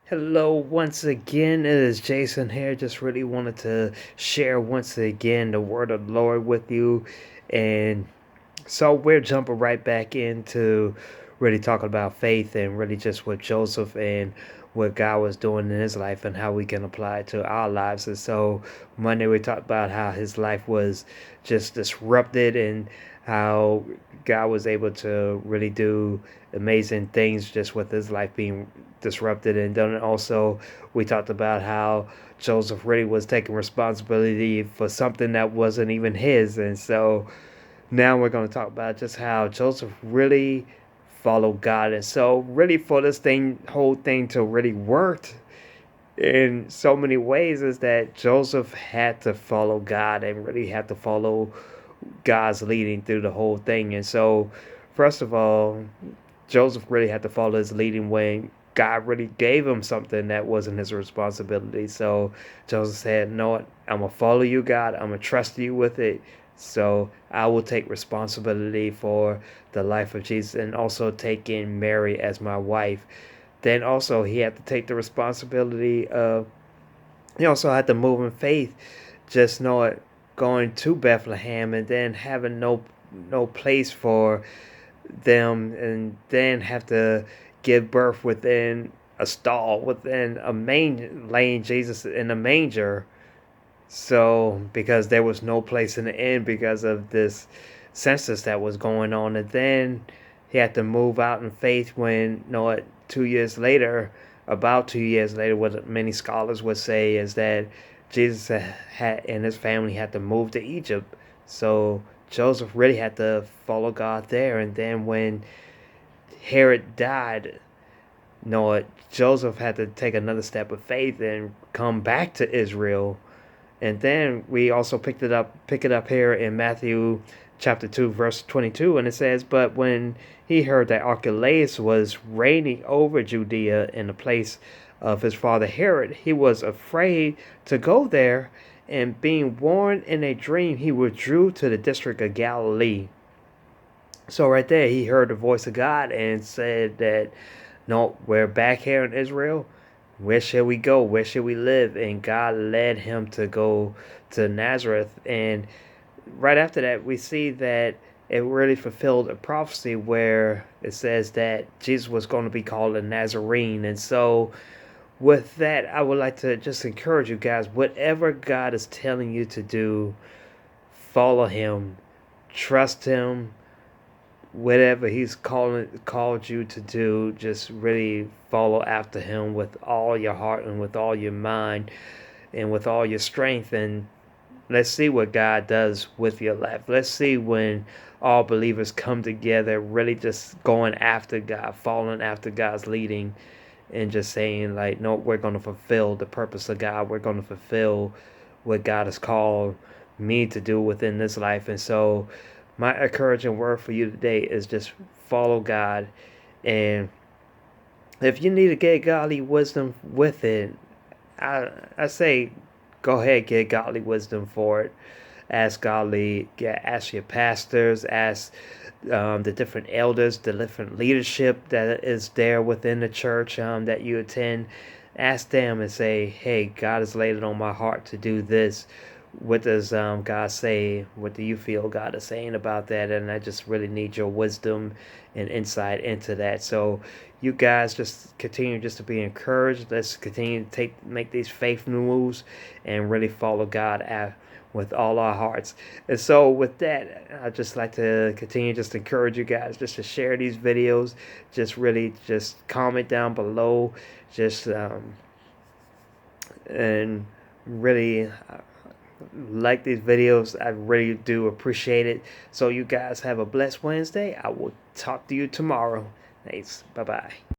Hello, once again, it is Jason here. Just really wanted to share once again the word of the Lord with you. And so we're jumping right back into really talking about faith and really just what Joseph and what God was doing in his life and how we can apply it to our lives. And so Monday we talked about how his life was just disrupted and how God was able to really do amazing things just with his life being disrupted. And then also we talked about how Joseph really was taking responsibility for something that wasn't even his. And so now we're going to talk about just how Joseph really followed God. And so really for this whole thing to really work in so many ways is that Joseph had to follow God and really had to follow God's leading through the whole thing. And so first of all, Joseph really had to follow his leading when God really gave him something that wasn't his responsibility. So Joseph said, "No, what? I'm gonna follow you, God. I'm gonna trust you with it. So I will take responsibility for the life of Jesus and also taking Mary as my wife." Then also he had to take the responsibility of. He also had to move in faith, just not going to Bethlehem and then having no place for them and then have to give birth within a stall within a laying Jesus in a manger. So because there was no place in the inn because of this census that was going on, and then he had to move out in faith when 2 years later, about 2 years later, what many scholars would say is that Jesus had and his family had to move to Egypt. So Joseph really had to follow God there. And then when Herod died, Joseph had to take another step of faith and come back to Israel. And then we also pick it up here in Matthew chapter 2, verse 22, and it says, "But when he heard that Archelaus was reigning over Judea in the place of his father Herod, he was afraid to go there, and being warned in a dream, he withdrew to the district of Galilee." So right there, he heard the voice of God and said that, "No, we're back here in Israel. Where shall we go? Where shall we live?" And God led him to go to Nazareth. And right after that, we see that it really fulfilled a prophecy where it says that Jesus was going to be called a Nazarene. And so, with that, I would like to just encourage you guys, whatever God is telling you to do, follow Him, trust Him, whatever he's called you to do, just really follow after him with all your heart and with all your mind and with all your strength. And let's see what God does with your life. Let's see when all believers come together, really just going after God, following after God's leading, and just saying, like, no, we're going to fulfill the purpose of God. We're going to fulfill what God has called me to do within this life. And so, my encouraging word for you today is just follow God. And if you need to get godly wisdom with it, I say go ahead, get godly wisdom for it. Ask your pastors, ask the different elders, the different leadership that is there within the church that you attend. Ask them and say, "Hey, God has laid it on my heart to do this. What does God say? What do you feel God is saying about that?" And I just really need your wisdom and insight into that. So you guys just continue just to be encouraged. Let's continue to make these faith moves and really follow God with all our hearts. And so with that, I'd just like to continue just encourage you guys just to share these videos. Just really just comment down below. Just and really like these videos. I really do appreciate it. So you guys have a blessed Wednesday. I will talk to you tomorrow. Thanks. Bye bye.